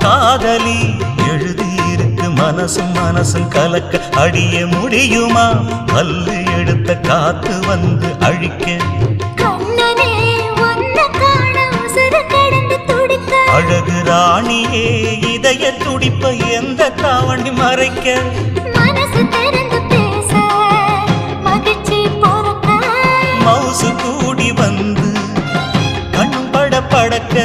காதலி எழுதியிருக்கு மனசும் மனசும் கலக்க அடிய முடியுமா பல்லு எடுத்த காத்து வந்து அழிக்க அழகு ராணியே இதய துடிப்ப எந்த தாவணி மறைக்க மனசு திறந்து பேச மகிழ்ச்சி பொறுக்க மவுசு கூடி வந்து கண் பட படக்க